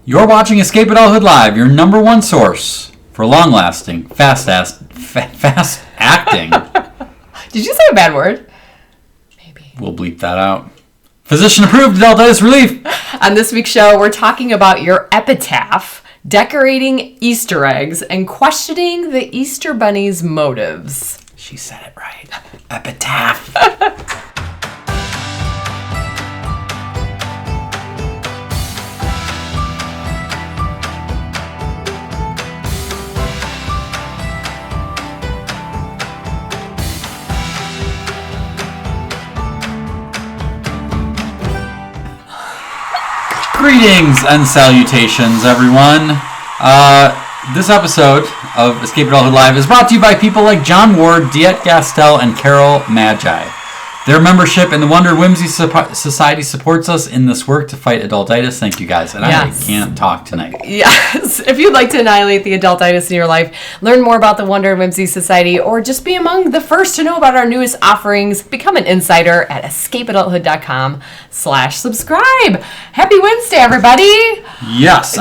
You're watching Escape Adulthood Live, your number one source for long-lasting, fast acting. Did you say a bad word? Maybe. We'll bleep that out. Physician-approved adultitis relief. On this week's show, we're talking about your epitaph, decorating Easter eggs, and questioning the Easter Bunny's motives. She said it right. Epitaph. Greetings and salutations, everyone. This episode of Escape Adulthood Live is brought to you by people like John Ward, Diet Gastel, and Carol Magi. Their membership in the Wonder Whimsy Society supports us in this work to fight adultitis. Thank you, guys. And yes. I can't talk tonight. Yes. If you'd like to annihilate the adultitis in your life, learn more about the Wonder Whimsy Society, or just be among the first to know about our newest offerings, become an insider at escapeadulthood.com/subscribe. Happy Wednesday, everybody. Yes.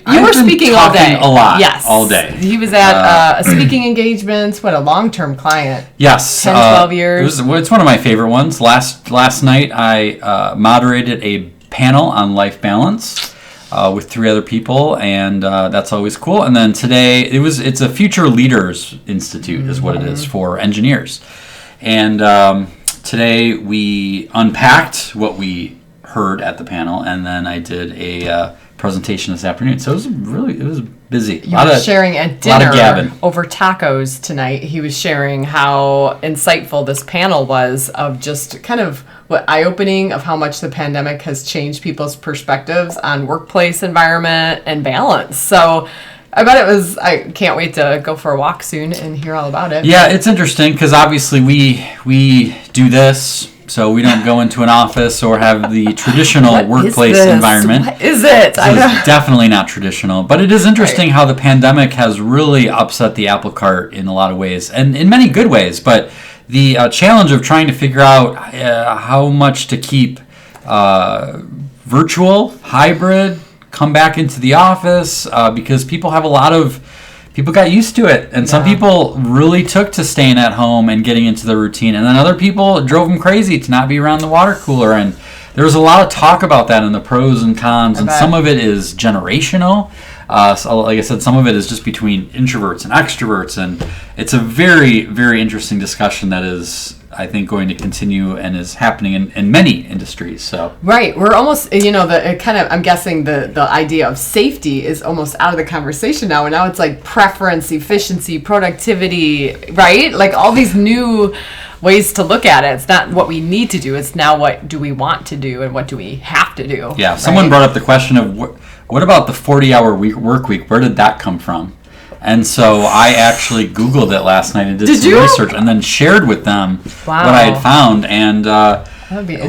You were speaking all day. A lot. Yes. All day. He was at a speaking engagement. What a long-term client. Yes. 10, 12 years. It's one of my favorite ones. Last night I moderated a panel on life balance with 3 other people, and that's always cool. And then today it's a Future Leaders Institute is what it is for engineers. And today we unpacked what we heard at the panel, and then I did a presentation this afternoon. So it was busy. You were sharing at dinner over tacos tonight. He was sharing how insightful this panel was of just kind of what eye-opening of how much the pandemic has changed people's perspectives on workplace environment and balance. So I bet I can't wait to go for a walk soon and hear all about it. Yeah, it's interesting because obviously we do this. So we don't go into an office or have the traditional workplace environment. What is it? So it's definitely not traditional. But it is interesting how the pandemic has really upset the apple cart in a lot of ways, and in many good ways. But the challenge of trying to figure out how much to keep virtual, hybrid, come back into the office, because people got used to it, and some people really took to staying at home and getting into the routine, and then other people drove them crazy to not be around the water cooler. And there was a lot of talk about that and the pros and cons, and some of it is generational. So like I said, some of it is just between introverts and extroverts, and it's a very, very interesting discussion that is, I think, going to continue and is happening in many industries. So right, we're almost, I'm guessing the idea of safety is almost out of the conversation now, and now it's like preference, efficiency, productivity, right? Like all these new ways to look at it. It's not what we need to do, it's now what do we want to do and what do we have to do. Yeah, someone brought up the question of what about the 40-hour work week? Where did that come from? And so I actually Googled it last night and did some research, and then shared with them what I had found. And that would be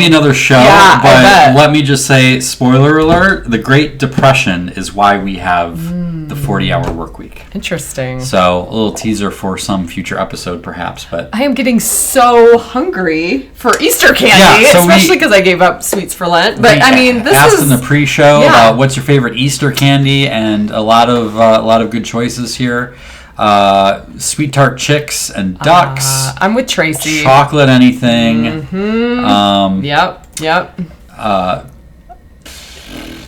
another show. Yeah, but let me just say, spoiler alert, the Great Depression is why we have the 40-hour work week. Interesting. So a little teaser for some future episode, perhaps. But I am getting so hungry for Easter candy, especially because I gave up sweets for Lent. But I mean, this asked in the pre-show about what's your favorite Easter candy, and a lot of good choices here. Sweet tart chicks and ducks. I'm with Tracey. Chocolate anything. Mm-hmm. Yep.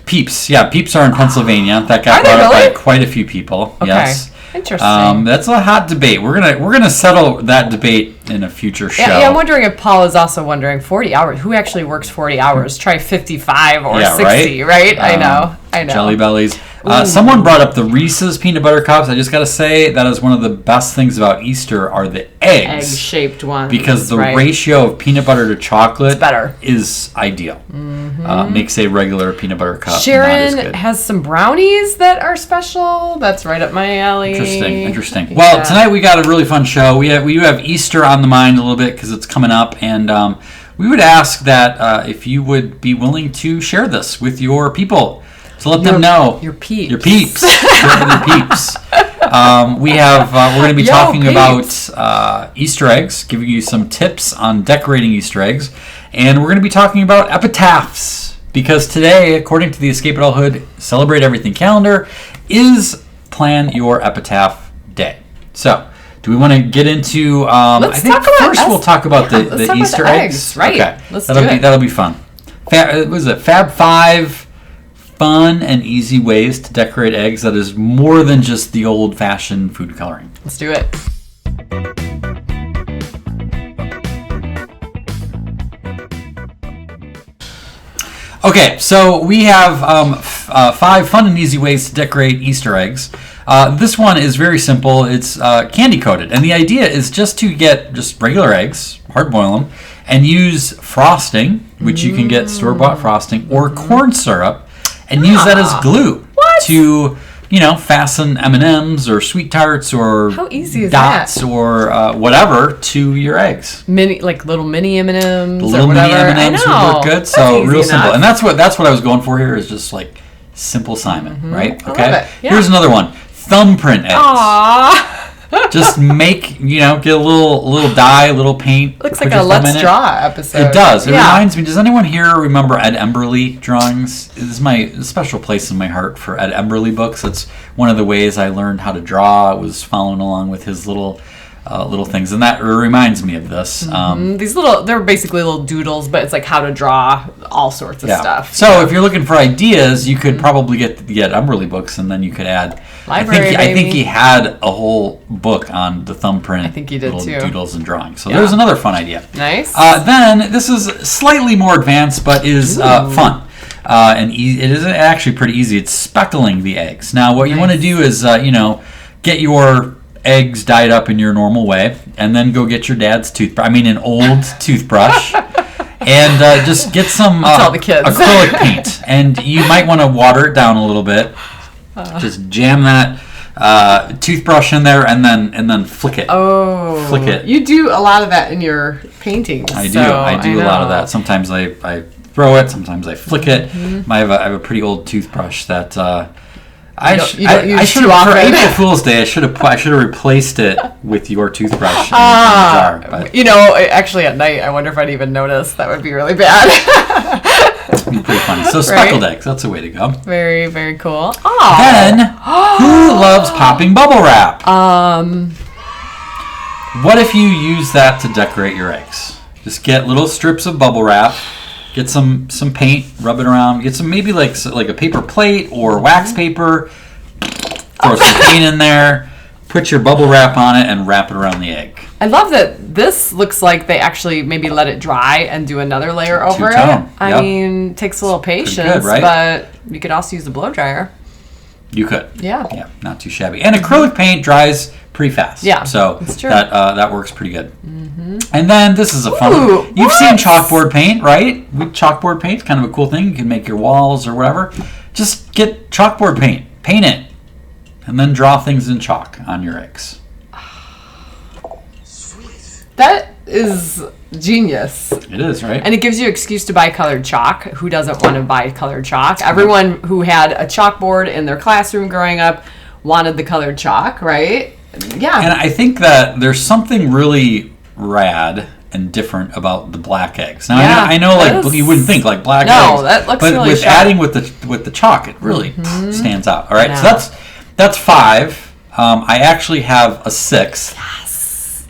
Peeps. Yeah, Peeps are in Pennsylvania. That got brought up by quite a few people. Okay. Yes. Interesting. That's a hot debate. We're gonna settle that debate in a future show. Yeah, I'm wondering if Paul is also wondering 40 hours. Who actually works 40 hours? Try 55 or 60, right? I know. Jelly bellies. Someone brought up the Reese's peanut butter cups. I just got to say that is one of the best things about Easter are the eggs. Egg-shaped ones. Because the ratio of peanut butter to chocolate better. Is ideal. Mm-hmm. Makes a regular peanut butter cup Sharon not as good. Has some brownies that are special. That's right up my alley. Interesting. Well, tonight we got a really fun show. We do have Easter on the mind a little bit because it's coming up, and we would ask that if you would be willing to share this with your people. So let them know. Your peeps. Your peeps. Your peeps. We're going to be talking about Easter eggs, giving you some tips on decorating Easter eggs. And we're going to be talking about epitaphs, because today, according to the Escape Adulthood Celebrate Everything calendar, is Plan Your Epitaph Day. So, do we want to get into? I think first we'll talk about the Easter eggs. Right. Okay. Let's do it. That'll be fun. Fab 5 fun and easy ways to decorate eggs that is more than just the old-fashioned food coloring. Let's do it. Okay, so we have 5 fun and easy ways to decorate Easter eggs. This one is very simple. It's candy coated, and the idea is just to get just regular eggs, hard boil them, and use frosting, which you can get store-bought frosting, or corn syrup, and use that as glue to, fasten M&Ms or Sweet Tarts or how easy is dots that? Or whatever to your eggs. Little mini M&Ms. Little mini M&Ms would work good. So real simple, and that's what I was going for here is just like simple Simon, right? Okay. I love it. Yeah. Here's another one: thumbprint eggs. Aww. Just make, get a little dye, a little paint. Looks like a Let's Draw episode. It does. It reminds me. Does anyone here remember Ed Emberley drawings? This is my special place in my heart for Ed Emberley books. It's one of the ways I learned how to draw. I was following along with his little things, and that reminds me of this. These they're basically little doodles, but it's like how to draw all sorts of stuff. So if you're looking for ideas, you could probably get Emberley books, and then you could add. Library, I think he had a whole book on the thumbprint. I think he did little too. Doodles and drawings. So there's another fun idea. Nice. Then this is slightly more advanced, but is fun. And it is actually pretty easy. It's speckling the eggs. Now, what you want to do is, get your eggs dyed up in your normal way, and then go get your dad's an old toothbrush, and just get some all the kids. acrylic paint. And you might want to water it down a little bit. Just jam that toothbrush in there, and then flick it. Oh, flick it. You do a lot of that in your paintings. I do a lot of that. Sometimes I throw it. Sometimes I flick it. I have a pretty old toothbrush that. I should have for April Fool's Day. I should have replaced it with your toothbrush in the jar. But. Actually at night, I wonder if I'd even notice. That would be really bad. It'd be pretty funny. So speckled eggs. That's a way to go. Very, very cool. Then, who loves popping bubble wrap? What if you use that to decorate your eggs? Just get little strips of bubble wrap. Get some paint, rub it around. Get some maybe like a paper plate or wax paper. Throw some paint in there. Put your bubble wrap on it and wrap it around the egg. I love that this looks like they actually maybe let it dry and do another layer over it. I mean, takes a little patience, good, right? But you could also use a blow dryer. You could. Yeah. Yeah, not too shabby. And acrylic paint dries pretty fast. Yeah, so that's true. That works pretty good. And then this is a fun one. You've seen chalkboard paint, right? Chalkboard paint's kind of a cool thing. You can make your walls or whatever. Just get chalkboard paint, paint it, and then draw things in chalk on your eggs. That is genius. It is, right? And it gives you an excuse to buy colored chalk. Who doesn't want to buy colored chalk? Everyone who had a chalkboard in their classroom growing up wanted the colored chalk, right? Yeah. And I think that there's something really rad and different about the black eggs. Now, I know like you wouldn't think like black eggs. No, that looks really with adding with the chalk, it really stands out. All right, so that's 5. I actually have a 6.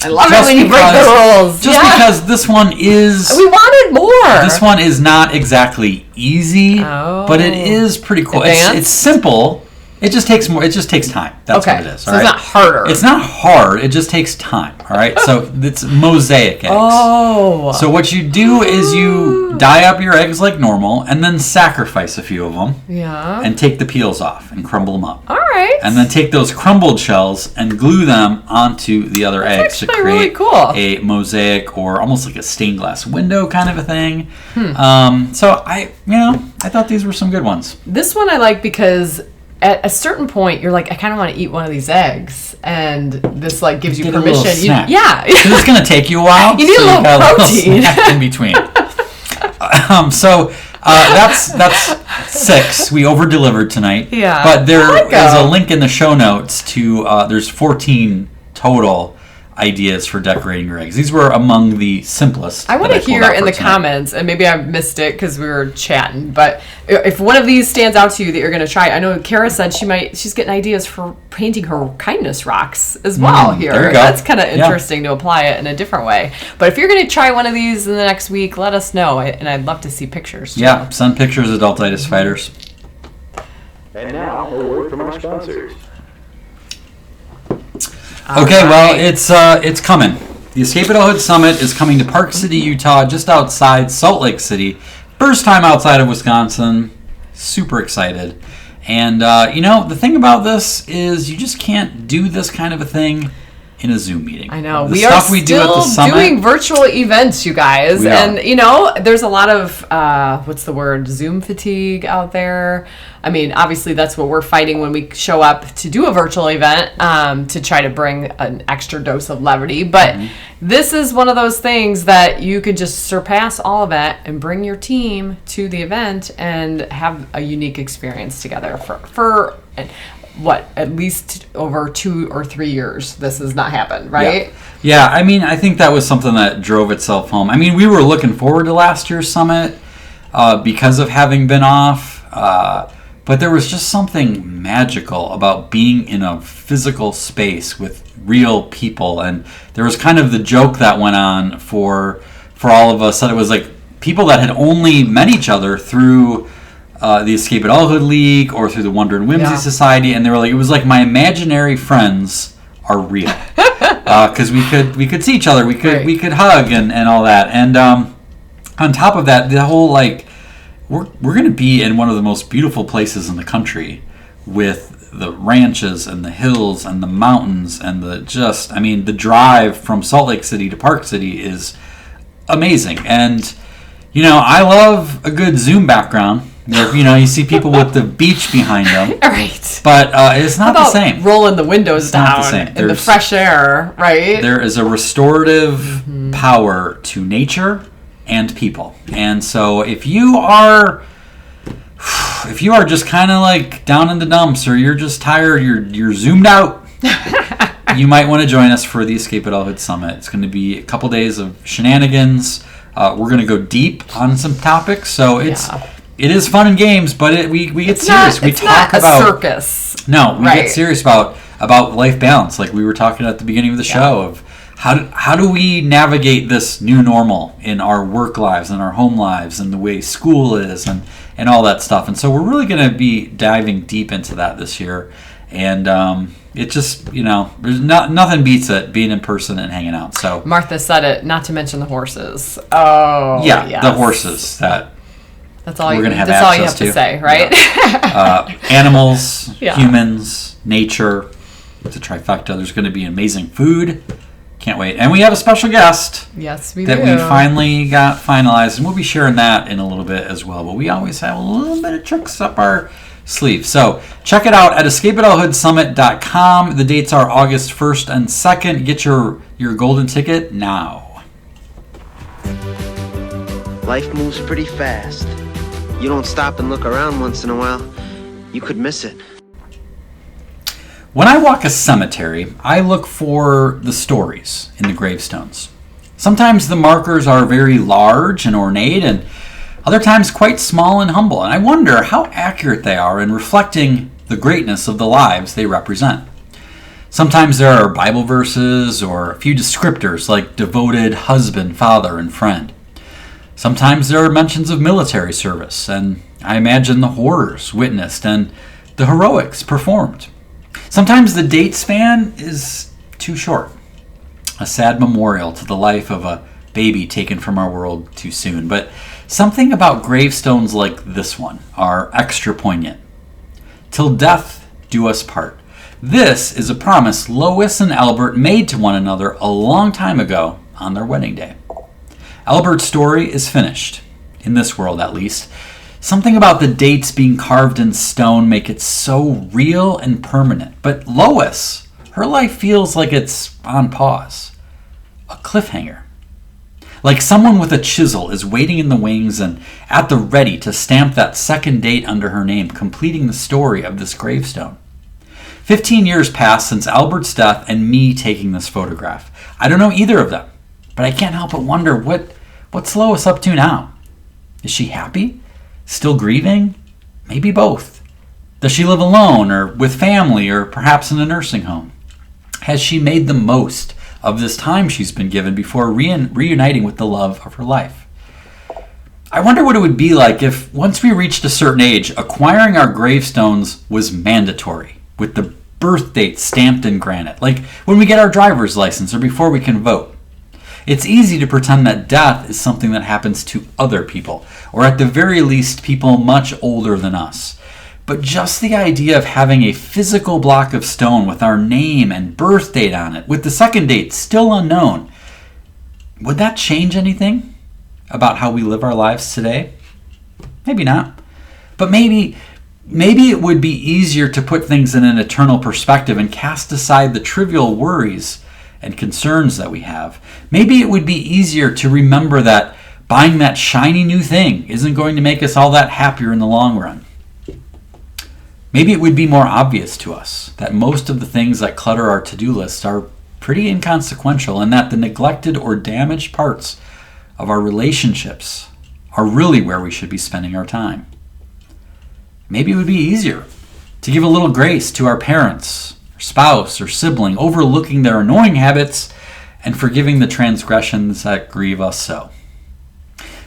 I love it when you break the rules. Just because this one is... We wanted more. This one is not exactly easy, but it is pretty cool. It's simple. It just takes more. It just takes time. That's what it is. So it's not harder. It's not hard. It just takes time. All right. So it's mosaic eggs. Oh. So what you do is you dye up your eggs like normal, and then sacrifice a few of them. Yeah. And take the peels off and crumble them up. All right. And then take those crumbled shells and glue them onto the other eggs to create really cool. a mosaic or almost like a stained glass window kind of a thing. So I thought these were some good ones. This one I like because at a certain point, you're like, I kind of want to eat one of these eggs, and this like gives you permission. A little snack. Because it's going to take you a while. You need so a little protein snack in between. That's 6. We over delivered tonight. Yeah, but there is a link in the show notes to. There's 14 total ideas for decorating your eggs. These were among the simplest. I want to hear in the comments, and maybe I missed it because we were chatting, but if one of these stands out to you that you're going to try, I know Kara said she's getting ideas for painting her kindness rocks as well here. There you go. That's kind of interesting to apply it in a different way. But if you're going to try one of these in the next week, let us know, and I'd love to see pictures. Too. Yeah, send pictures of Adultitis Fighters. And now, a word from our sponsors. Okay, well, it's coming. The Escape Adulthood Summit is coming to Park City, Utah, just outside Salt Lake City. First time outside of Wisconsin. Super excited. And, the thing about this is you just can't do this kind of a thing in a Zoom meeting. I know. We are still doing virtual events, you guys. And, there's a lot of, Zoom fatigue out there. I mean, obviously that's what we're fighting when we show up to do a virtual event, to try to bring an extra dose of levity. But this is one of those things that you can just surpass all of it and bring your team to the event and have a unique experience together for at least over 2 or 3 years this has not happened, right? Yeah, I mean, I think that was something that drove itself home. I mean, we were looking forward to last year's summit because of having been off, but there was just something magical about being in a physical space with real people, and there was kind of the joke that went on for all of us that it was like people that had only met each other through the Escape Adulthood League or through the Wonder and Whimsy Society, and they were like, it was like my imaginary friends are real because we could see each other, we could hug and all that, and on top of that, the whole we're going to be in one of the most beautiful places in the country with the ranches and the hills and the mountains and the drive from Salt Lake City to Park City is amazing, and I love a good Zoom background. You see people with the beach behind them. Right. But it's not the same. Rolling the windows down not the same. in the fresh air, right? There is a restorative power to nature and people. And so if you are just kind of down in the dumps, or you're just tired, you're zoomed out, you might want to join us for the Escape Adulthood Summit. It's going to be a couple days of shenanigans. We're going to go deep on some topics. So it is fun and games, but we get serious. We talk about a circus. No, we get serious about life balance, like we were talking at the beginning of the show of how do we navigate this new normal in our work lives and our home lives and the way school is and all that stuff. And so we're really going to be diving deep into that this year. And it just, there's nothing beats it, being in person and hanging out. So Martha said it, not to mention the horses. Oh, yeah, yes. The horses that's all we're going to have that's all you have access to say, right? Yeah. Animals, humans, nature. It's a trifecta. There's going to be amazing food. Can't wait. And we have a special guest. Yes, we do. That we finally got finalized. And we'll be sharing that in a little bit as well. But we always have a little bit of tricks up our sleeve. So check it out at escapeadulthoodsummit.com. The dates are August 1st and 2nd. Get your golden ticket now. Life moves pretty fast. You don't stop and look around once in a while, you could miss it. When I walk a cemetery, I look for the stories in the gravestones. Sometimes the markers are very large and ornate, and other times quite small and humble, and I wonder how accurate they are in reflecting the greatness of the lives they represent. Sometimes there are Bible verses or a few descriptors like devoted husband, father, and friend. Sometimes there are mentions of military service, and I imagine the horrors witnessed and the heroics performed. Sometimes the date span is too short, a sad memorial to the life of a baby taken from our world too soon. But something about gravestones like this one are extra poignant. Till death do us part. This is a promise Lois and Albert made to one another a long time ago on their wedding day. Albert's story is finished, in this world at least. Something about the dates being carved in stone make it so real and permanent. But Lois, her life feels like it's on pause. A cliffhanger. Like someone with a chisel is waiting in the wings and at the ready to stamp that second date under her name, completing the story of this gravestone. 15 years passed since Albert's death and me taking this photograph. I don't know either of them, but I can't help but wonder what's Lois up to now? Is she happy? Still grieving? Maybe both. Does she live alone or with family or perhaps in a nursing home? Has she made the most of this time she's been given before reuniting with the love of her life? I wonder what it would be like if, once we reached a certain age, acquiring our gravestones was mandatory, with the birth date stamped in granite, like when we get our driver's license or before we can vote. It's easy to pretend that death is something that happens to other people, or at the very least, people much older than us. But just the idea of having a physical block of stone with our name and birth date on it, with the second date still unknown, would that change anything about how we live our lives today? Maybe not. But maybe it would be easier to put things in an eternal perspective and cast aside the trivial worries and concerns that we have. Maybe it would be easier to remember that buying that shiny new thing isn't going to make us all that happier in the long run. Maybe it would be more obvious to us that most of the things that clutter our to-do lists are pretty inconsequential, and that the neglected or damaged parts of our relationships are really where we should be spending our time. Maybe it would be easier to give a little grace to our parents, or spouse, or sibling, overlooking their annoying habits and forgiving the transgressions that grieve us so.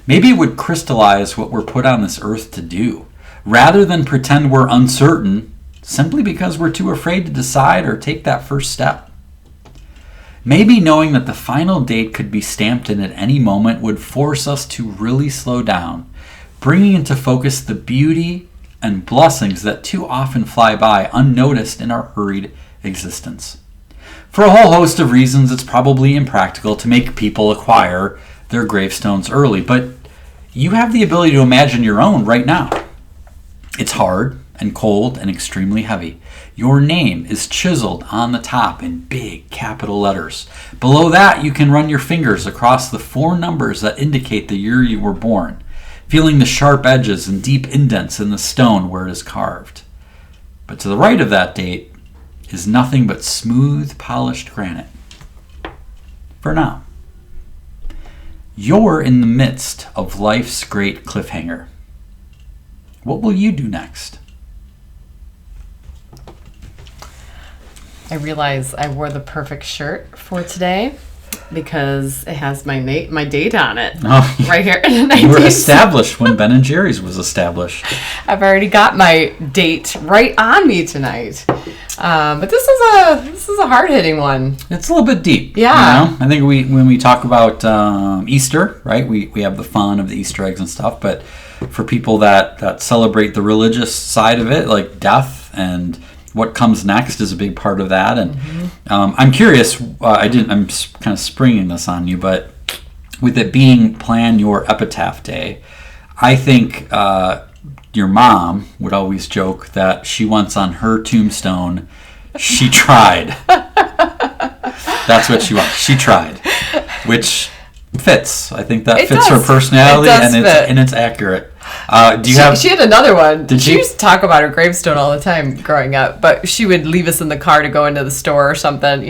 Maybe it would crystallize what we're put on this earth to do, rather than pretend we're uncertain simply because we're too afraid to decide or take that first step. Maybe knowing that the final date could be stamped in at any moment would force us to really slow down, bringing into focus the beauty and blessings that too often fly by unnoticed in our hurried existence. For a whole host of reasons, it's probably impractical to make people acquire their gravestones early, but you have the ability to imagine your own right now. It's hard and cold and extremely heavy. Your name is chiseled on the top in big capital letters. Below that, you can run your fingers across the 4 numbers that indicate the year you were born, feeling the sharp edges and deep indents in the stone where it is carved. But to the right of that date is nothing but smooth, polished granite. For now. You're in the midst of life's great cliffhanger. What will you do next? I realize I wore the perfect shirt for today because it has my date on it. Oh, right here. You were established when Ben and Jerry's was established. I've already got my date right on me tonight. But this is a hard-hitting one. It's a little bit deep. Yeah. You know? I think when we talk about Easter, right, we have the fun of the Easter eggs and stuff, but for people that celebrate the religious side of it, like death and what comes next is a big part of that. And I'm curious, I'm kind of springing this on you, but with it being Plan Your Epitaph Day, I think your mom would always joke that she wants on her tombstone, she tried. That's what she wants. She tried. Which fits. I think that fits her personality, and it's accurate. She had another one. She used to talk about her gravestone all the time growing up, but she would leave us in the car to go into the store or something,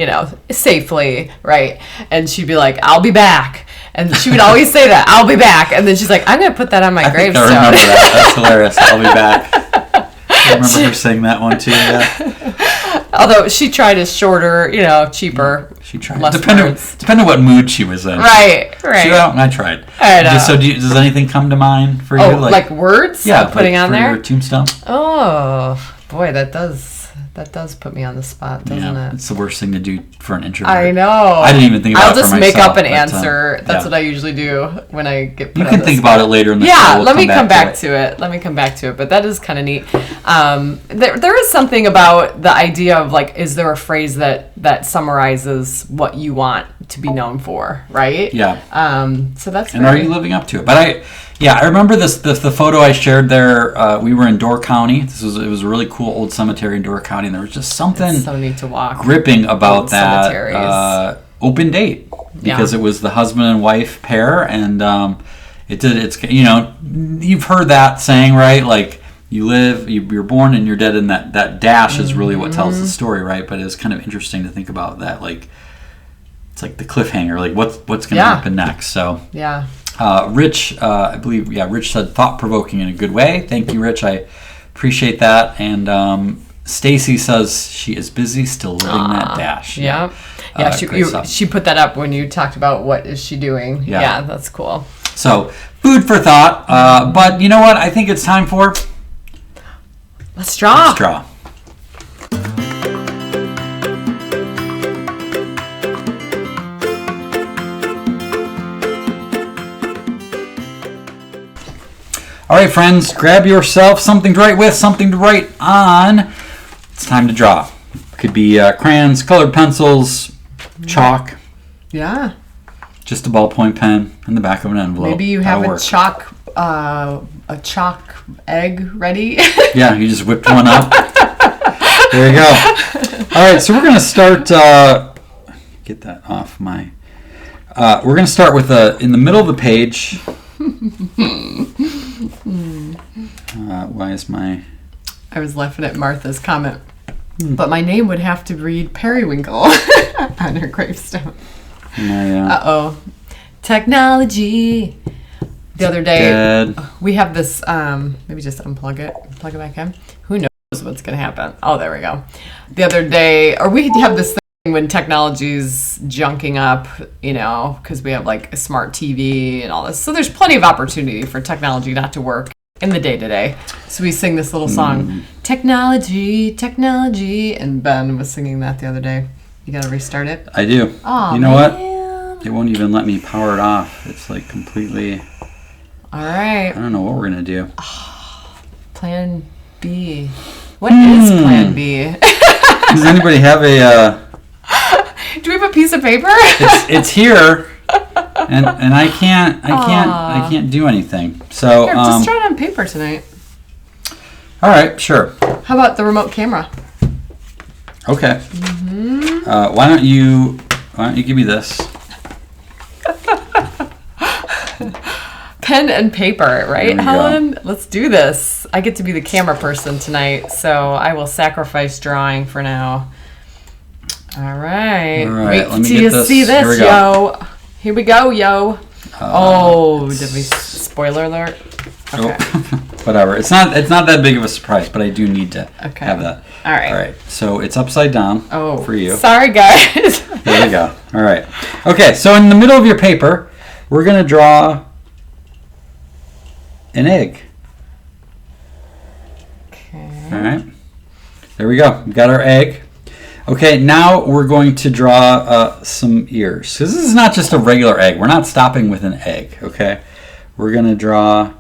safely, right? And she'd be like, "I'll be back." And she would always say that, "I'll be back." And then she's like, "I'm going to put that on my gravestone." I remember that. That's hilarious. "I'll be back." I remember her saying that one too, yeah. Although she tried a shorter, cheaper. She tried. Depending what mood she was in. Right. I tried. I know. So does anything come to mind for you? Oh, like words? Yeah. Putting on there? Your tombstone? Oh, boy, that does put me on the spot, doesn't it? It's the worst thing to do for an introvert. I know. I didn't even think about it for myself. I'll just make up an answer. That's what I usually do when I get put on the spot. You can think about it later in the show. Yeah, let me come back to it. But that is kind of neat. There is something about the idea of, is there a phrase that summarizes what you want to be known for, right? Yeah. So that's and are you living up to it? But I remember the photo I shared there. We were in Door County. It was a really cool old cemetery in Door County, and there was just something so neat to walk gripping about that open date because it was the husband and wife pair, and it's you've heard that saying, right? Like you're born and you're dead, and that dash is really what tells the story, right? But it's kind of interesting to think about that, it's like the cliffhanger, like what's going to happen next. So yeah. Rich, I believe, Rich said thought-provoking in a good way. Thank you, Rich. I appreciate that. And Stacy says she is busy still living that dash. Yeah. She put that up when you talked about what is she doing. Yeah, that's cool. So, food for thought. But you know what? I think it's time for... Let's draw. All right, friends, grab yourself something to write with, something to write on. It's time to draw. Could be crayons, colored pencils, chalk. Yeah. Just a ballpoint pen in the back of an envelope. Maybe you have a chalk egg ready. Yeah, you just whipped one up. There you go. All right, so we're going to start... get that off my... we're going to start with in the middle of the page... why is my... I was laughing at Martha's comment. But my name would have to read Periwinkle on her gravestone. Uh-oh. Technology. The other day, we have this... maybe just unplug it. Plug it back in. Who knows what's going to happen? Oh, there we go. The other day... Or we have this thing when technology's junking up, because we have like a smart TV and all this. So there's plenty of opportunity for technology not to work in the day-to-day. So we sing this little song, Technology, Technology, and Ben was singing that the other day. You gotta restart it? I do. Oh, you know what? It won't even let me power it off. It's like completely... All right. I don't know what we're gonna do. Plan B. What is Plan B? Does anybody have a... Do we have a piece of paper? It's here. And I can't do anything. So here, just try it on paper tonight. All right, sure. How about the remote camera? Okay. Why don't you give me this? Pen and paper, right, Helen? Let's do this. I get to be the camera person tonight, so I will sacrifice drawing for now. All right. Wait let me till you get this. see this, Here we go. yo. Here we go, yo. Did we spoiler alert? Okay. Whatever. It's not that big of a surprise, but I do need to have that. All right. All right. So it's upside down for you. Sorry, guys. There we go. All right. Okay. So in the middle of your paper, we're gonna draw an egg. Okay. All right. There we go. We got our egg. Okay, now we're going to draw some ears. Because this is not just a regular egg. We're not stopping with an egg, okay? We're going to draw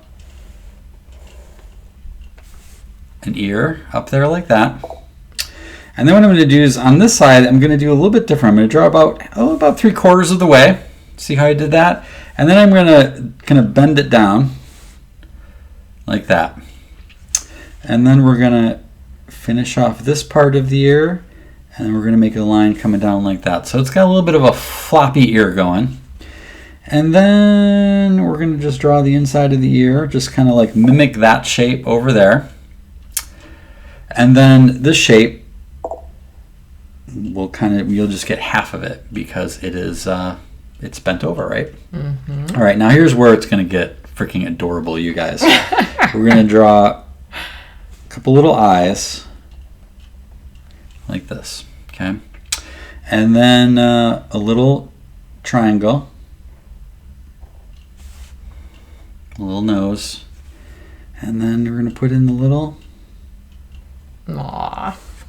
an ear up there like that. And then what I'm going to do is on this side, I'm going to do a little bit different. I'm going to draw about 3/4 of the way. See how I did that? And then I'm going to kind of bend it down like that. And then we're going to finish off this part of the ear. And then we're going to make a line coming down like that. So it's got a little bit of a floppy ear going. And then we're going to just draw the inside of the ear. Just kind of like mimic that shape over there. And then this shape, you'll just get half of it because it is, it's bent over, right? Mm-hmm. All right, now here's where it's going to get freaking adorable, you guys. We're going to draw a couple little eyes. Like this, okay? And then a little triangle, a little nose, and then we're gonna put in the little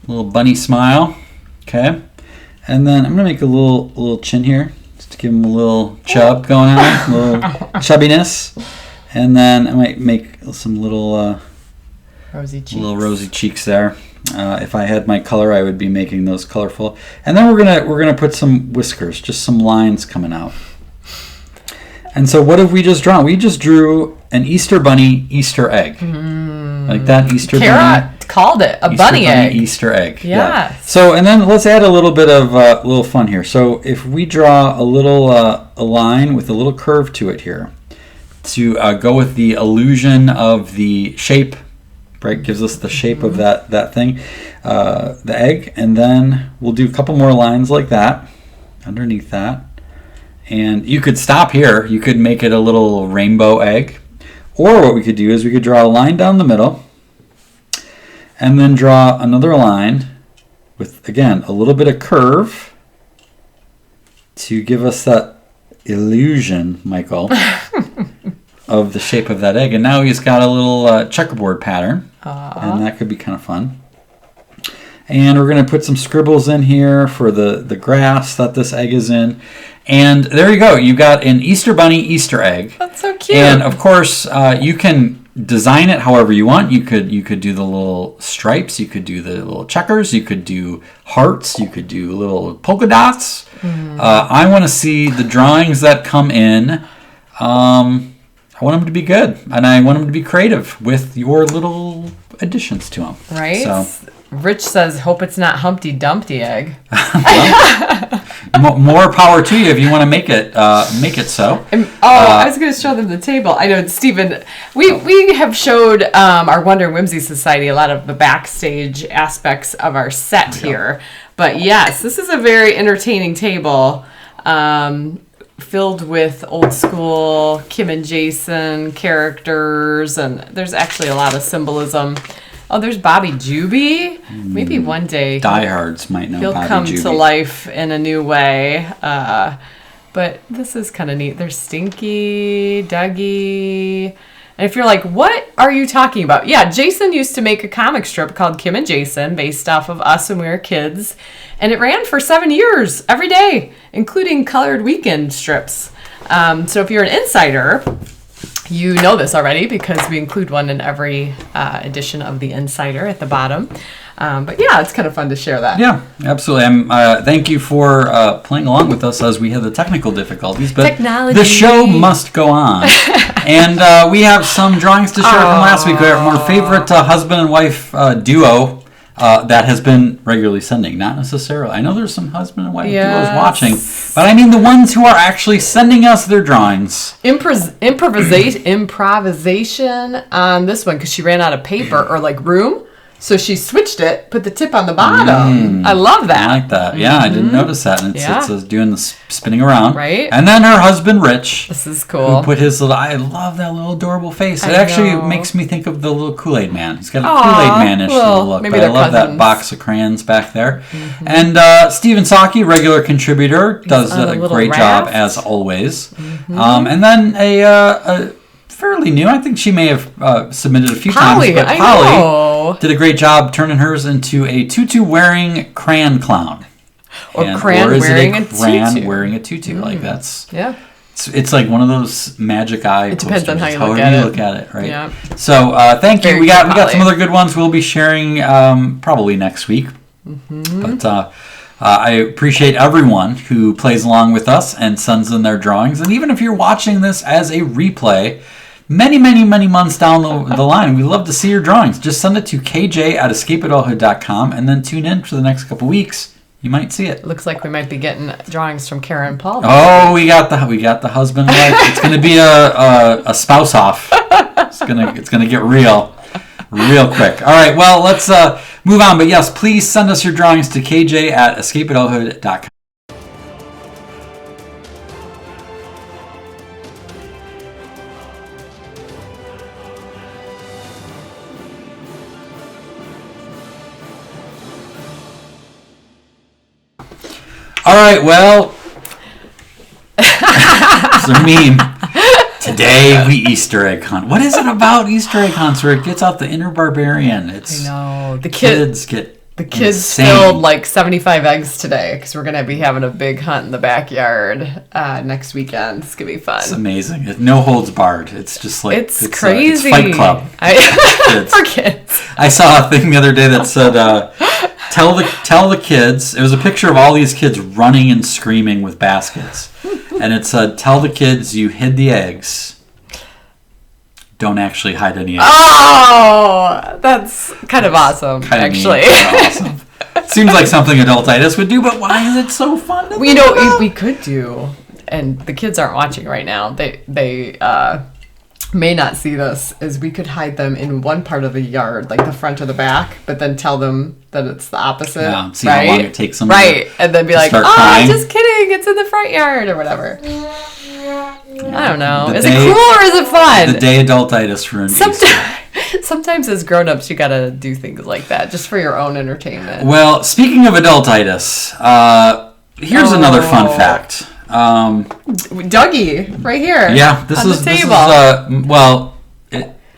bunny smile, okay? And then I'm gonna make a little chin here, just to give him a little chub going on, a little chubbiness, and then I might make some little rosy cheeks there. If I had my color, I would be making those colorful. And then we're gonna put some whiskers, just some lines coming out. And so what have we just drawn? We just drew an Easter bunny Easter egg. Like that Easter bunny. Kara called it a Easter bunny egg. Easter egg. Yeah. So and then let's add a little bit of little fun here. So if we draw a little a line with a little curve to it here to go with the illusion of the shape. Right, gives us the shape of that thing, the egg, and then we'll do a couple more lines like that, underneath that. And you could stop here. You could make it a little rainbow egg. Or what we could do is we could draw a line down the middle and then draw another line with, again, a little bit of curve to give us that illusion, Michael, of the shape of that egg. And now he's got a little checkerboard pattern. And that could be kind of fun. And we're going to put some scribbles in here for the grass that this egg is in. And there you go. You got an Easter Bunny Easter egg. That's so cute. And, of course, you can design it however you want. You could do the little stripes. You could do the little checkers. You could do hearts. You could do little polka dots. I want to see the drawings that come in. I want them to be good. And I want them to be creative with your little additions to them. Right? So, Rich says, hope it's not Humpty Dumpty egg. more power to you if you want to make it so. I was going to show them the table. I know, Stephen, we have showed our Wonder and Whimsy Society a lot of the backstage aspects of our set here. But yes, this is a very entertaining table filled with old school Kim and Jason characters, and there's actually a lot of symbolism. Oh, there's Bobby Juby. Maybe one day diehards might know he'll Bobby come Juby to life in a new way. But this is kind of neat. There's Stinky, Dougie. And if you're like, what are you talking about? Yeah, Jason used to make a comic strip called Kim and Jason based off of us when we were kids. And it ran for 7 years, every day, including colored weekend strips. So if you're an insider, you know this already because we include one in every edition of The Insider at the bottom. But yeah, it's kind of fun to share that. Yeah, absolutely. Thank you for playing along with us as we had the technical difficulties. But Technology. The show must go on. And we have some drawings to share from last week. We have our favorite husband and wife duo that has been regularly sending. Not necessarily. I know there's some husband and wife duos watching. But I mean the ones who are actually sending us their drawings. Improvisation on this one because she ran out of paper or like room. So she switched it, put the tip on the bottom. I love that. I like that. Yeah, I didn't notice that. And it's doing the spinning around. Right. And then her husband, Rich. This is cool. Who put his little, I love that little adorable face. It actually makes me think of the little Kool-Aid man. He's got a Kool-Aid man-ish little look. But I love that box of crayons back there. And Stephen Saki, regular contributor, does a great job as always. And then a fairly new, I think she may have submitted a few times. But Polly did a great job turning hers into a tutu-wearing crayon clown. Or crayon wearing a tutu. Crayon wearing a tutu. Like that's... Yeah. It's like one of those magic eye posters. Depends on how you look at it, right? Yeah. So thank you. We got some other good ones we'll be sharing probably next week. But I appreciate everyone who plays along with us and sends in their drawings. And even if you're watching this as a replay, many months down the line, we love to see your drawings. Just send it to kj@escapeadulthood.com and then tune in for the next couple weeks. You might see it. Looks like we might be getting drawings from Kara and Paul. Oh, we got the husband and wife. It's going to be a spouse off. It's gonna get real quick. All right, well, let's move on. But yes, please send us your drawings to kj@escapeadulthood.com. All right, well, it's a meme. Today we Easter egg hunt. What is it about Easter egg hunts where it gets out the inner barbarian? I know. The kids insane. Filled like 75 eggs today because we're going to be having a big hunt in the backyard next weekend. It's going to be fun. It's amazing. No holds barred. It's just like... It's crazy. It's Fight Club. For kids. I saw a thing the other day that said... Tell the kids. It was a picture of all these kids running and screaming with baskets, and it said, "Tell the kids you hid the eggs. Don't actually hide any eggs." Oh, that's kind of awesome. Actually, awesome. Seems like something Adultitis would do, but why is it so fun? We could do, and the kids aren't watching right now. They may not see this is we could hide them in one part of the yard, like the front or the back, but then tell them that it's the opposite. Yeah, see how long it takes them and then be like, crying. Just kidding, it's in the front yard or whatever. I don't know. Is it cool or is it fun? The day adultitis ruined Sometimes as grown-ups, you gotta do things like that just for your own entertainment. Well, speaking of adultitis, here's another fun fact. Dougie, right here. Yeah, this is the table.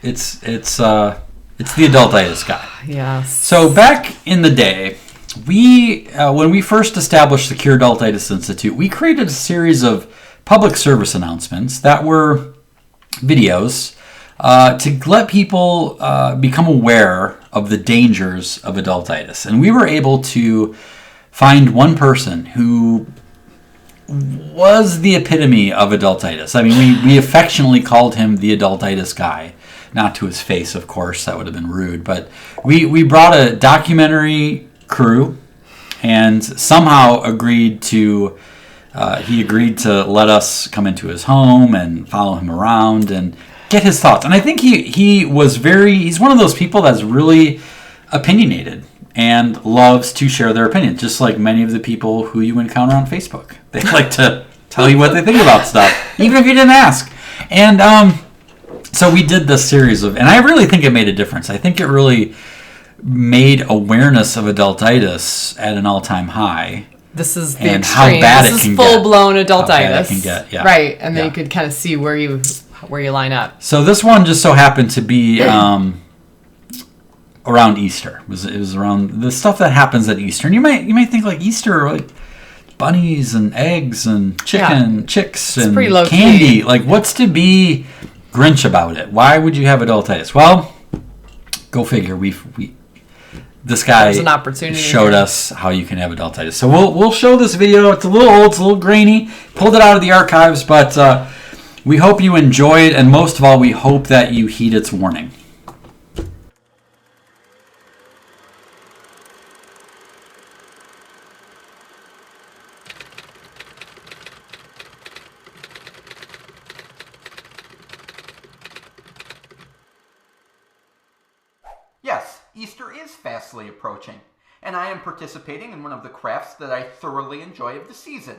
It's the adultitis guy. Yes. So back in the day, when we first established the Cure Adultitis Institute, we created a series of public service announcements that were videos to let people become aware of the dangers of adultitis. And we were able to find one person who was the epitome of adultitis. I mean, we affectionately called him the adultitis guy. Not to his face, of course, that would have been rude. But we brought a documentary crew and somehow agreed to let us come into his home and follow him around and get his thoughts. And I think he's one of those people that's really opinionated and loves to share their opinions, just like many of the people who you encounter on Facebook. They like to tell you what they think about stuff, even if you didn't ask. And so we did this series and I really think it made a difference. I think it really made awareness of adultitis at an all-time high. This is the and extreme. How bad this it can is full-blown adultitis. How bad it can get, yeah. Right, and then you could kind of see where you line up. So this one just so happened to be around Easter. It was around the stuff that happens at Easter. And you might think like Easter, like bunnies and eggs and chicks and candy. Like, what's to be Grinch about it? Why would you have adultitis? Well, go figure. This guy showed us how you can have adultitis. So we'll show this video. It's a little old, it's a little grainy. Pulled it out of the archives, but we hope you enjoy it, and most of all, we hope that you heed its warning. Yes, Easter is fastly approaching, and I am participating in one of the crafts that I thoroughly enjoy of the season.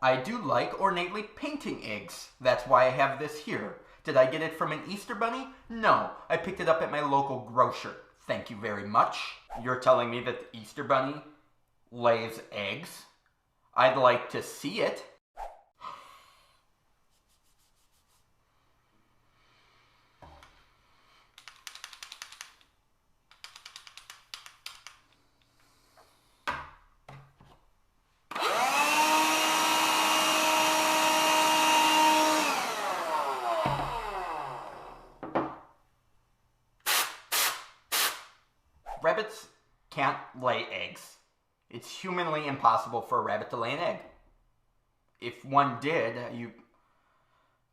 I do like ornately painting eggs. That's why I have this here. Did I get it from an Easter bunny? No, I picked it up at my local grocer. Thank you very much. You're telling me that the Easter bunny lays eggs? I'd like to see it. Rabbits can't lay eggs. It's humanly impossible for a rabbit to lay an egg. If one did, you'd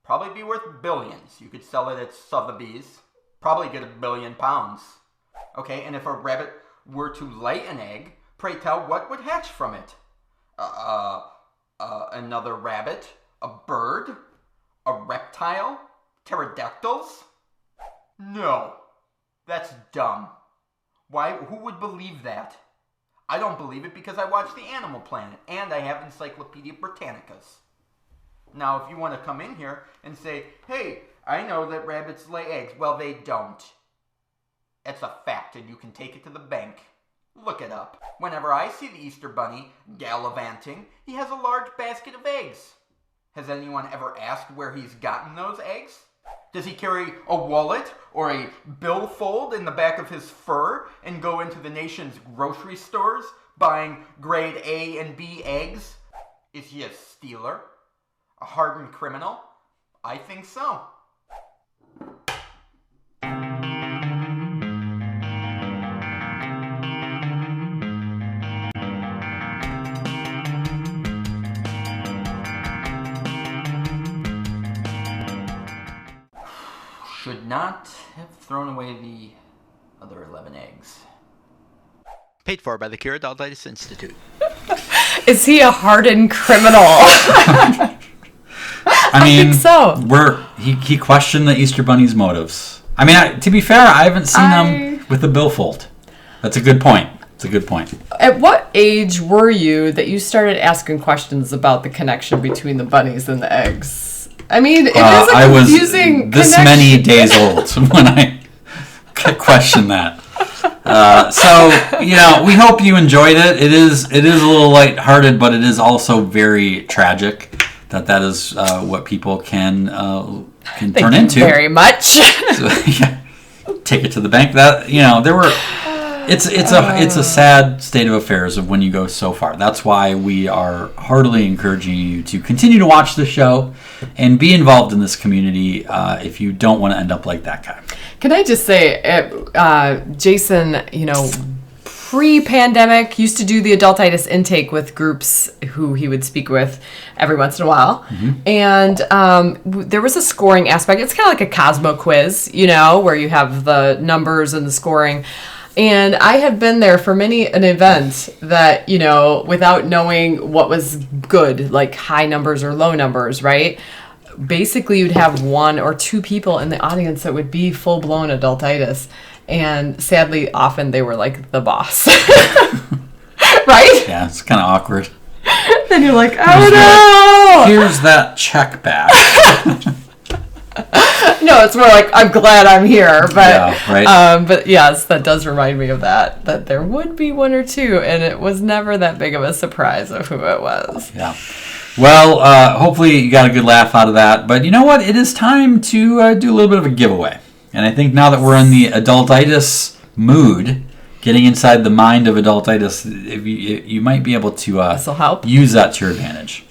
probably be worth billions. You could sell it at Sotheby's, probably get £1 billion. Okay, and if a rabbit were to lay an egg, pray tell, what would hatch from it? Another rabbit? A bird? A reptile? Pterodactyls? No, that's dumb. Why? Who would believe that? I don't believe it because I watch the Animal Planet and I have Encyclopedia Britannicas. Now, if you want to come in here and say, hey, I know that rabbits lay eggs. Well, they don't. It's a fact and you can take it to the bank. Look it up. Whenever I see the Easter Bunny gallivanting, he has a large basket of eggs. Has anyone ever asked where he's gotten those eggs? Does he carry a wallet or a billfold in the back of his fur and go into the nation's grocery stores buying grade A and B eggs? Is he a stealer? A hardened criminal? I think so. Should not have thrown away the other 11 eggs. Paid for by the Cure Adultitis Institute. Is he a hardened criminal? I mean, think so. He questioned the Easter Bunny's motives. I mean, to be fair, I haven't seen him with a billfold. That's a good point. At what age were you that you started asking questions about the connection between the bunnies and the eggs? I mean, it is a confusing this connection. many days old when I questioned that. So, we hope you enjoyed it. It is a little lighthearted, but it is also very tragic that is what people can turn into. Very much. So, yeah, take it to the bank. That there were. It's a sad state of affairs of when you go so far. That's why we are heartily encouraging you to continue to watch the show and be involved in this community if you don't want to end up like that guy. Can I just say, Jason, pre-pandemic used to do the adultitis intake with groups who he would speak with every once in a while. Mm-hmm. And there was a scoring aspect. It's kind of like a Cosmo quiz, where you have the numbers and the scoring. And I have been there for many an event that, without knowing what was good, like high numbers or low numbers, right? Basically, you'd have one or two people in the audience that would be full-blown adultitis. And sadly, often they were like the boss. Right? Yeah, it's kind of awkward. Then you're like, oh no! Here's that check back. No, it's more like, I'm glad I'm here. But, yeah, right. But yes, that does remind me of that there would be one or two, and it was never that big of a surprise of who it was. Yeah. Well, hopefully you got a good laugh out of that. But you know what? It is time to do a little bit of a giveaway. And I think now that we're in the adultitis mood, getting inside the mind of adultitis, you might be able to This'll help. Use that to your advantage.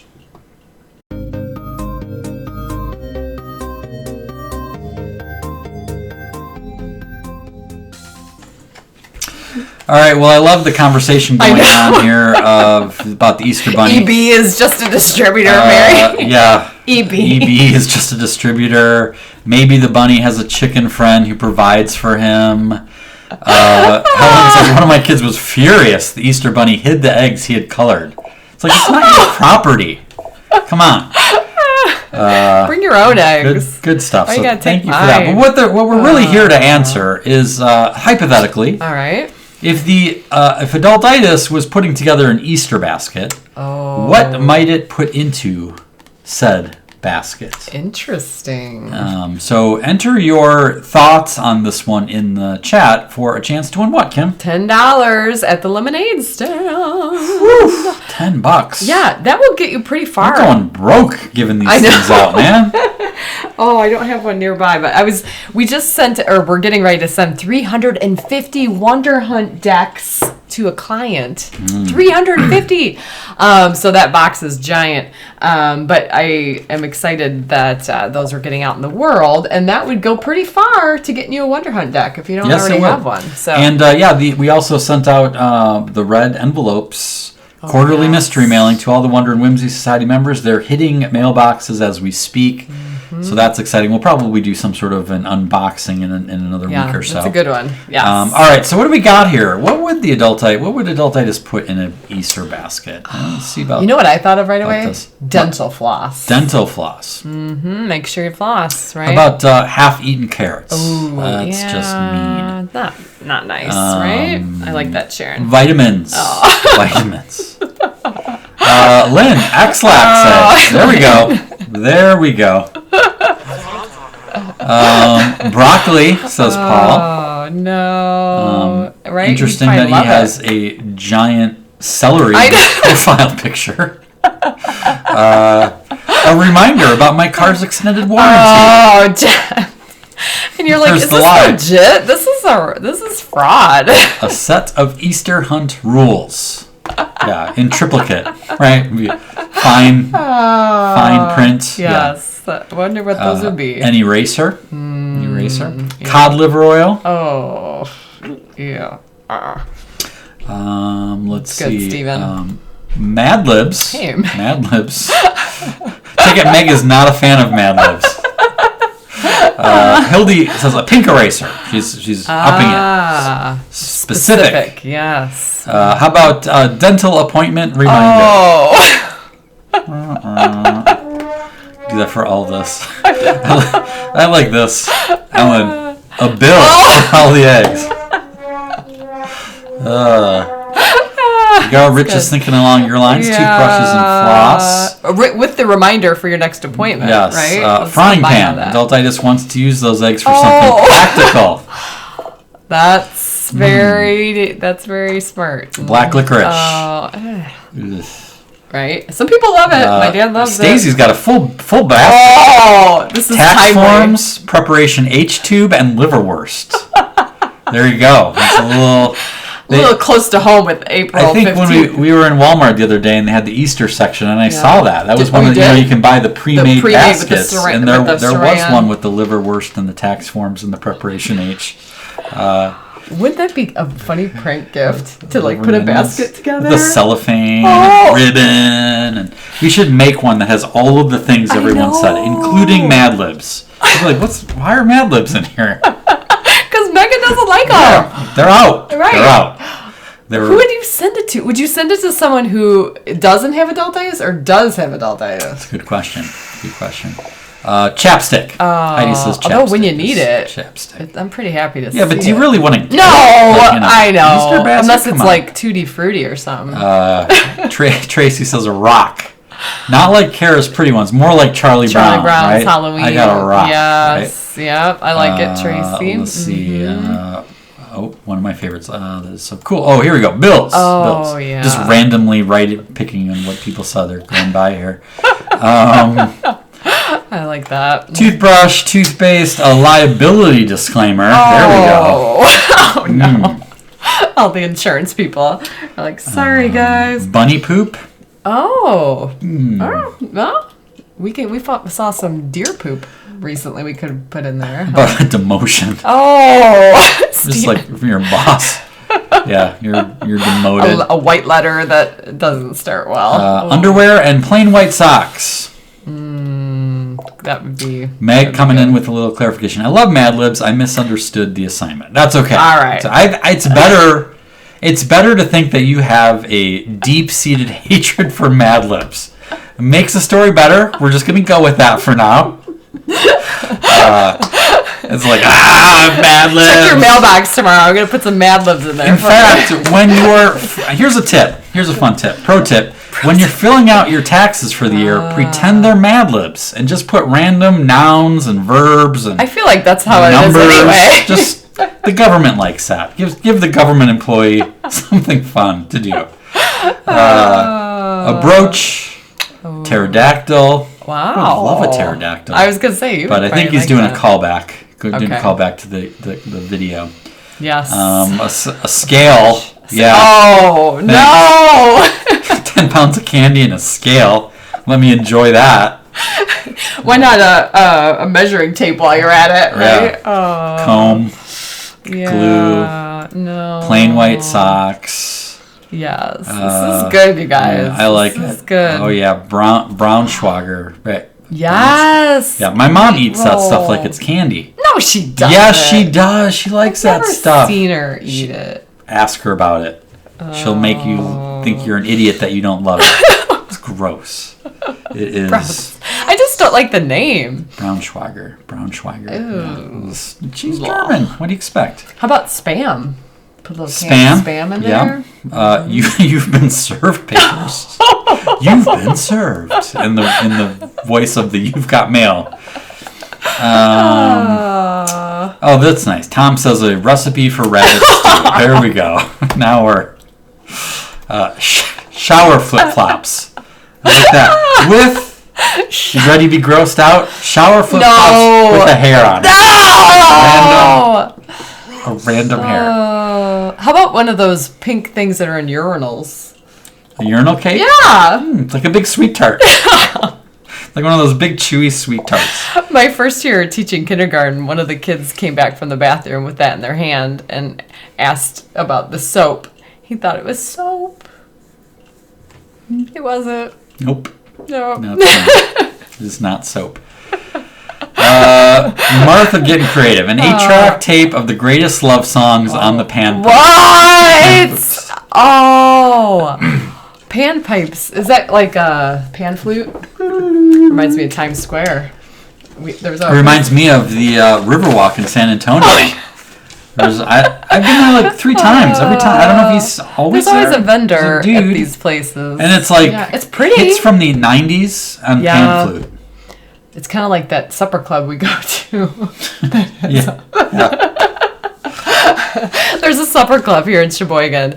All right, well, I love the conversation going on here about the Easter Bunny. EB is just a distributor, Mary. Yeah. EB. EB is just a distributor. Maybe the bunny has a chicken friend who provides for him. Helen says, one of my kids was furious. The Easter Bunny hid the eggs he had colored. It's like, it's not your property. Come on. Bring your own eggs. Good stuff. Why So you thank you for mine? that. But what we're really here to answer is, hypothetically, All right. if adultitis was putting together an Easter basket, what might it put into said basket? Interesting. So enter your thoughts on this one in the chat for a chance to win what, Kim? $10 at the lemonade stand. Whew, $10. Yeah, that will get you pretty far. We're going broke giving these things out, man. Oh, I don't have one nearby, but we're getting ready to send 350 Wonder Hunt decks to a client. 350. So that box is giant. But I am excited that those are getting out in the world, and that would go pretty far to getting you a Wonder Hunt deck if you don't already have one. So and we also sent out the red envelopes. Quarterly mystery mailing to all the Wonder and Whimsy Society members. They're hitting mailboxes as we speak. So that's exciting. We'll probably do some sort of an unboxing in another week or so. That's a good one. Yes. All right. So what do we got here? What would adultitis put in an Easter basket? Let's see about. You know what I thought of right away? This. Dental floss. Dental floss. Mm-hmm. Make sure you floss, right? How about half-eaten carrots? Ooh, that's just mean. Not nice, right? I like that, Sharon. Vitamins. Vitamins. Lynn, X-Lax said. There we go. Broccoli, says Paul. Oh, no. Right? Interesting that he has a giant celery profile picture. A reminder about my car's extended warranty. Oh, and you're like, is this legit? This is fraud. A set of Easter hunt rules. Yeah, in triplicate, right? Fine print. Yes. Yeah. I wonder what those would be. An eraser. Yeah. Cod liver oil. Oh, yeah. Let's see. Good, Steven. Mad Libs. Hey, Mad Libs. Take it Meg is not a fan of Mad Libs. Hildy says a pink eraser. She's upping it. Specific. Yes. How about dental appointment reminder? Oh. do that for all this. I like this. Ellen, a bill for all the eggs. Rich is thinking along your lines. Toothbrushes and floss. With the reminder for your next appointment, yes. right? Frying pan. Adultitis wants to use those eggs for something practical. That's very smart. Black licorice. Right? Some people love it. My dad loves it. Stacey's got a full basket. Oh, this is tax timely. forms, preparation H-tube, and liverwurst. There you go. It's a little close to home with April. I think 15th. when we were in Walmart the other day and they had the Easter section, and I saw that. That was one of you can buy the pre-made baskets, and there was one with the liverwurst and the tax forms and the preparation H. Wouldn't that be a funny prank gift to put a basket together? The cellophane and ribbon, and we should make one that has all of the things everyone said, including Mad Libs. Like, why are Mad Libs in here? Because Megan doesn't like them. They're out. Right. They're out. Who would you send it to? Would you send it to someone who doesn't have adultitis or does have adultitis? That's a good question. Chapstick. Heidi says chapstick. Although when you need it, chapstick. I'm pretty happy to see it. Yeah, but do you really want to get I know. Easter basket? Unless it's like Tutti Frutti or something. Tracy says a rock. Not like Kara's pretty ones, more like Charlie Brown's right? Halloween. I got a rock. Yes, right? Yeah, I like it, Tracy. Let's see. One of my favorites. That is so cool. Oh, here we go. Bills. Oh, yeah. Just randomly picking on what people saw. They're going by here. I like that. Toothbrush, toothpaste, a liability disclaimer. There we go. Oh, no. All the insurance people are like, sorry, guys. Bunny poop. Oh. Well, we saw some deer poop recently we could put in there. About a demotion. Oh. Just like from your boss. Yeah, you're demoted. A white letter that doesn't start well. Underwear and plain white socks. That would be... Meg coming in with a little clarification. I love Mad Libs. I misunderstood the assignment. That's okay. All right. So it's better to think that you have a deep-seated hatred for Mad Libs. It makes the story better. We're just going to go with that for now. It's like, Mad Libs. Check your mailbox tomorrow. I'm going to put some Mad Libs in there. In fact, here's a tip. Here's a fun tip. Pro tip. When you're filling out your taxes for the year, pretend they're Mad Libs and just put random nouns and verbs and I feel like that's how numbers. It is anyway. Just the government likes that. Give the government employee something fun to do. A brooch, pterodactyl. Wow. I love a pterodactyl. I was gonna say, but I think he's doing a callback. Doing a callback to the video. Yes. A scale. Yeah. Oh no. 10 pounds of candy and a scale. Let me enjoy that. Why not a measuring tape while you're at it, right? Yeah. Comb. Glue. No. Plain white socks. Yes. This is good, you guys. I like it. This is good. Oh yeah, Braunschweiger. Right. Yes. Yeah, my mom eats that stuff like it's candy. No, she doesn't. Yes, she does. She likes that stuff. I've seen her eat it. Ask her about it. She'll make you think you're an idiot that you don't love it. It's gross. It is. Gross. I just don't like the name. Braunschweiger. Ew. Yeah. She's German. What do you expect? How about Spam? Put a little spam in there. Yeah. You've been served papers. You've been served in the voice of the You've Got Mail. Oh, that's nice. Tom says a recipe for radish stew. There we go. Now we're shower flip-flops. I like that. You ready to be grossed out? Shower flip-flops with a hair on it. A random hair. How about one of those pink things that are in urinals? A urinal cake? Yeah. It's like a big sweet tart. Like one of those big chewy sweet tarts. My first year teaching kindergarten, one of the kids came back from the bathroom with that in their hand and asked about the soap. He thought it was soap. It wasn't. Nope. No. It is not soap. Martha getting creative. An 8-track tape of the greatest love songs on the pan. What? Oh. Panpipes. Is that like a pan flute? Reminds me of Times Square. It reminds me of the Riverwalk in San Antonio. I've been there like 3 times. Every time, I don't know if he's always there. There's always a vendor at these places. And it's like, it's pretty. It's from the 90s on pan flute. It's kind of like that supper club we go to. There's a supper club here in Sheboygan.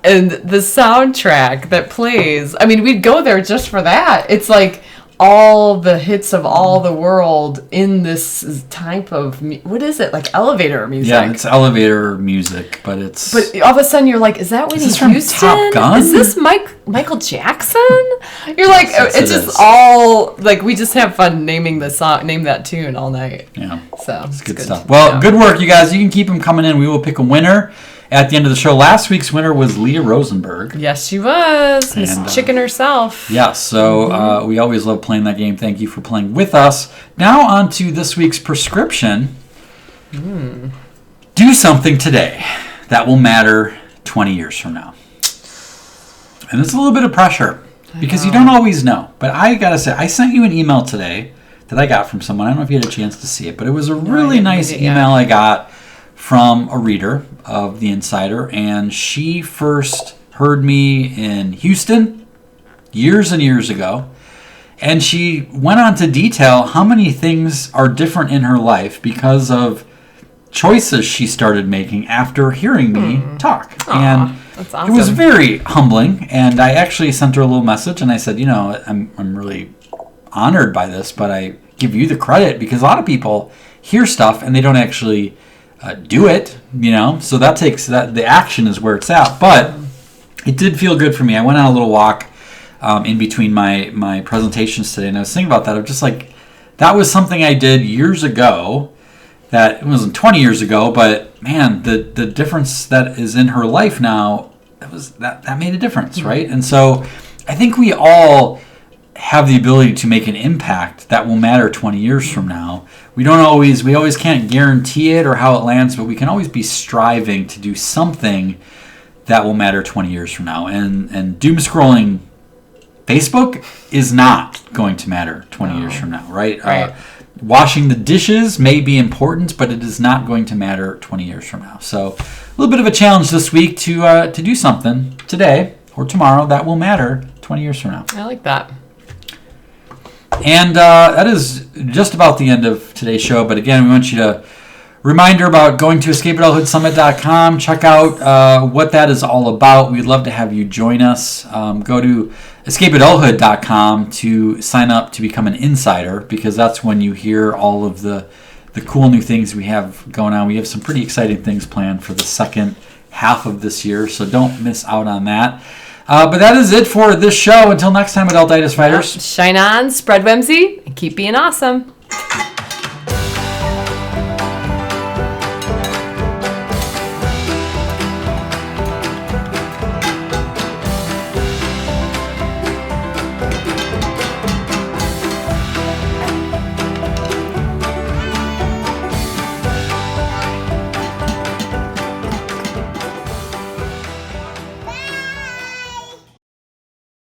And the soundtrack that plays, I mean, we'd go there just for that. It's like all the hits of all the world in this type of, what is it? Like elevator music. Yeah, it's elevator music, but it's... But all of a sudden you're like, is that Whitney Houston? Top Gun? Is this Michael Jackson? You're like, it's just all, like, we just have fun naming the song, name that tune all night. Yeah. So, it's good stuff. Well, good work, you guys. You can keep them coming in. We will pick a winner at the end of the show. Last week's winner was Leah Rosenberg. Yes, she was. Miss Chicken herself. Yeah, so we always love playing that game. Thank you for playing with us. Now on to this week's prescription. Do something today that will matter 20 years from now. And it's a little bit of pressure because you don't always know. But I got to say, I sent you an email today that I got from someone. I don't know if you had a chance to see it, but it was a really nice email I got from a reader of The Insider, and she first heard me in Houston years and years ago, and she went on to detail how many things are different in her life because of choices she started making after hearing me talk. And that's awesome. It was very humbling, and I actually sent her a little message, and I said, I'm really honored by this, but I give you the credit because a lot of people hear stuff and they don't actually do it, so that takes the action is where it's at. But it did feel good for me. I went on a little walk in between my presentations today, and I was thinking about that. I'm just like, that was something I did years ago. That it wasn't 20 years ago, but man, the difference that is in her life now, that made a difference, right? And so I think we all have the ability to make an impact that will matter 20 years from now. We always can't guarantee it or how it lands, but we can always be striving to do something that will matter 20 years from now. And doom scrolling Facebook is not going to matter 20 years from now, right? Washing the dishes may be important, but it is not going to matter 20 years from now. So a little bit of a challenge this week to do something today or tomorrow that will matter 20 years from now. I like that. And that is just about the end of today's show. But again, we want you to reminder about going to escapeadulthoodsummit.com. Check out what that is all about. We'd love to have you join us. Go to escapeadulthood.com to sign up to become an insider, because that's when you hear all of the cool new things we have going on. We have some pretty exciting things planned for the second half of this year, so don't miss out on that. But that is it for this show. Until next time, Adultitis Fighters. Shine on, spread whimsy, and keep being awesome.